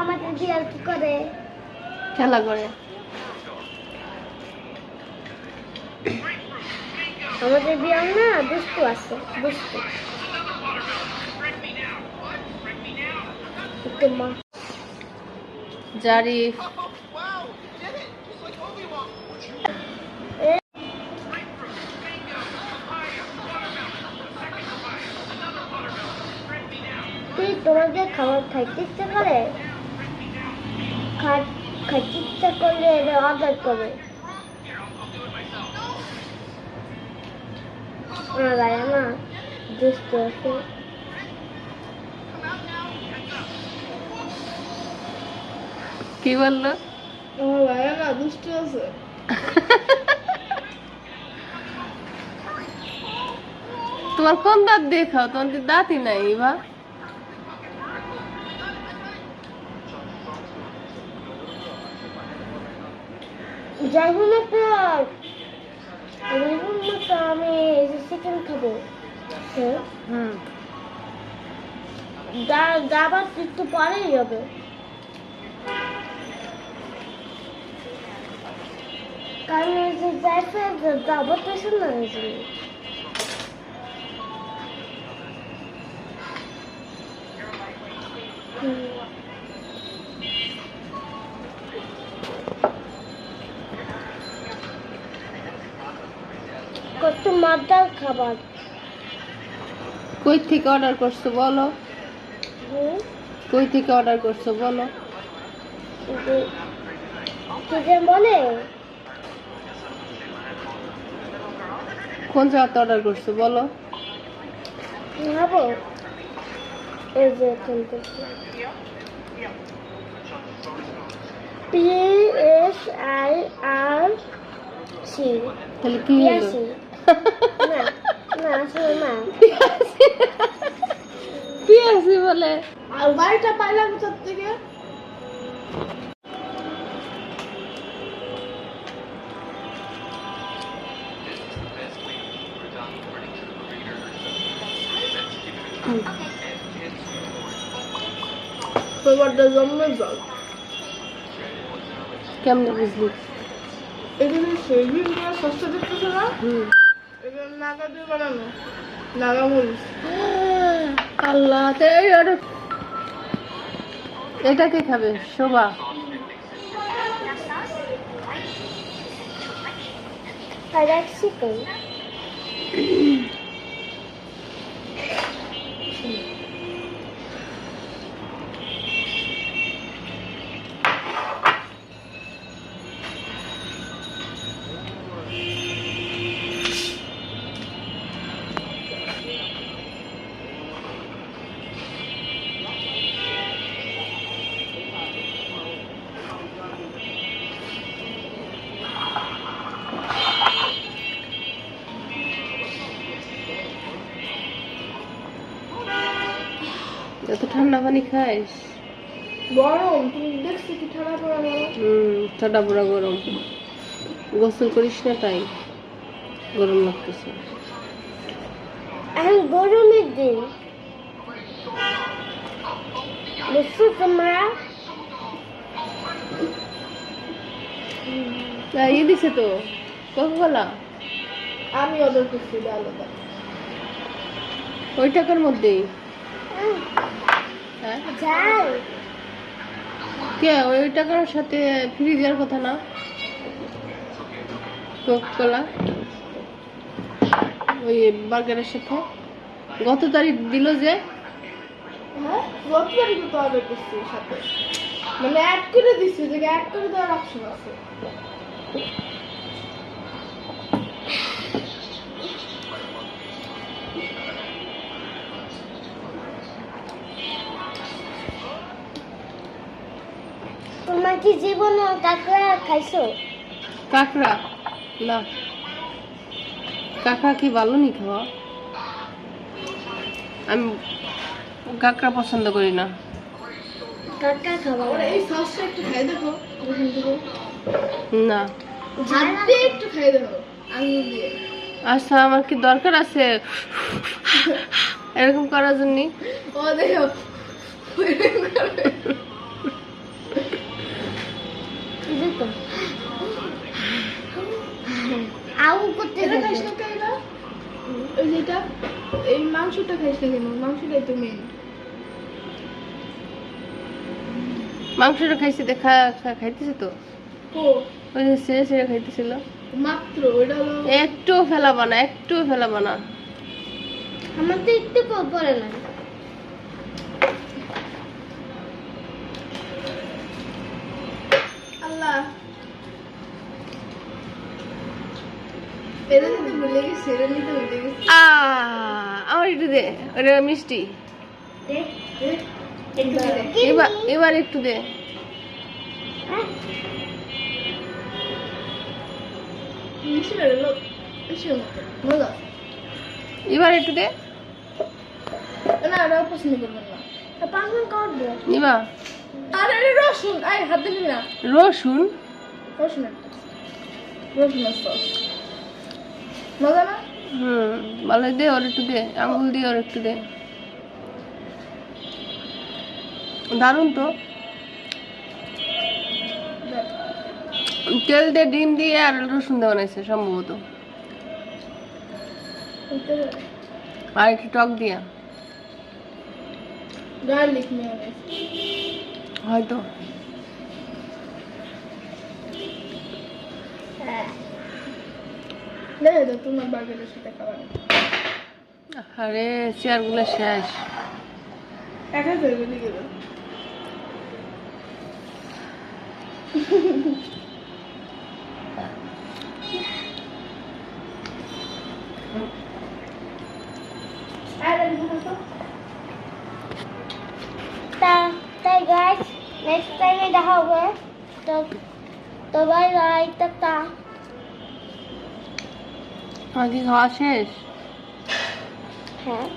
আমাদের বিড়াল কি করে? খেলা করে। আমাদের বিড়াল না দুষ্টু আছে, দুষ্টু। মা জারিফ তোমাদের খাবার খাইতে ইচ্ছা করে? খাইতে ইচ্ছা করলে অর্ডার করে। আমার ভাইয়া না দুষ্ট আছে। কি বললো? আমার ভাইয়া না দুষ্ট আছে। তোমার কোন দাঁত দিয়ে খাও? তোমার তো দাঁতই নাই বা। যাইব না তো, আমি চিকেন খাবো। যাবার একটু পরেই হবে। কারণ যাবো তো শোনা কত মজার খাবার। কই থেকে অর্ডার করছো বলো? কই থেকে অর্ডার করছো বলো? বলে কোন জায়গাতে অর্ডার করছো বলো? খাবো এই যে PSIRC। তাহলে কি হলো? না না আসলে না, পিয়াসি বলে। আর বাড়িটা পাইলাম কোথা থেকে? তোমারটা জন্মের জল। কেমনে বুঝলি? এখানে সেভিং দিয়ে সস্তা দেখতেছে না? এখানে নাগা দিয়ে বানানো, নাগা মরিচ। আল্লাহ, এটা কে খাবে? শোভা। চিকেন এত ঠান্ডা পানি খাইস? গরম, তুমি দেখছো কি ঠান্ডা পড়া গরম? ঠান্ডা পুরা গরম। গোসল করিস না তাই গরম লাগতেছে। এখন গরমের দিন, বুঝছো তোমরা? ইয়ে দিছে তো কোকা-কোলা। আমি অর্ডার করছি আলাদা ওই টাকার মধ্যেই। হ্যাঁ যাই কে? ওই টাকার সাথে ফ্রি দেওয়ার কথা না কোকা-কোলা? ওই বার্গারের সাথে গত তারিখ দিল যে। হ্যাঁ গত তারিখে তো অর্ডার করছি সাথে, মানে অ্যাড করে দিছি, যে অ্যাড করে দেওয়ার অপশন আছে। তোমার কি জীবনে কাঁকড়া খাইছো? কাঁকড়া না, কাঁকড়া কি ভালো নি খাওয়া? আমি কাঁকড়া পছন্দ করি না। কাঁকড়া খাবো। এই সসটা একটু খাই দেখো, না হাত দিয়ে একটু খাই দেখো, আঙুল দিয়ে। আচ্ছা, আমার কি দরকার আছে এরকম করার জন্য? ও দেখো এই মাংসটা খাইস না কেন? মাংসটাই তো মেন। মাংসটা খাইছে দেখা খাইতেছে তো ও ওই যে সেরে সেরে খাইতেছিল মাত্র ওইটা হলো একটু ফেলাবা না একটু ফেলাবা না আমার তো একটু পরে না। আল্লাহ এটা নিতে ভুলে গেছি, এটা নিতে ভুলে গেছি। আমার একটু দে ওটা মিষ্টি দে, দে, একটু দে। এবার একটু দে মিষ্টি লাগলো, মিষ্টির মতো, মজা। এবার একটু দে না, ওরা পছন্দ করবেন না। পাঁচজন কাটবো। নিবা আর আরে রসুন, আয় হাত দিবি না। রসুন রসুন একটা, রসুনের সস। মজা না? ভালো দে ওর একটু দে আঙুল দিয়ে ওর একটু দে দারুণ তো দেখ। তেল দিয়ে ডিম দিয়ে আর রসুন দিয়ে বানাইছে সম্ভবত হইতে পারে। আর একটু টক দিয়া গার্লিক মেয়োনেজ। হয়তো হ্যাঁ। দেখে তো তোমার বার্গারের সাথে খাবার। আরে চেয়ারগুলো শেষ একা ধরবে দিকে দাও। তাই গাইস নেক্সট টাইমে দেখা হবে। তো তো বাই বাই, টাটা। আমার কি খাওয়া শেষ হ্যাঁ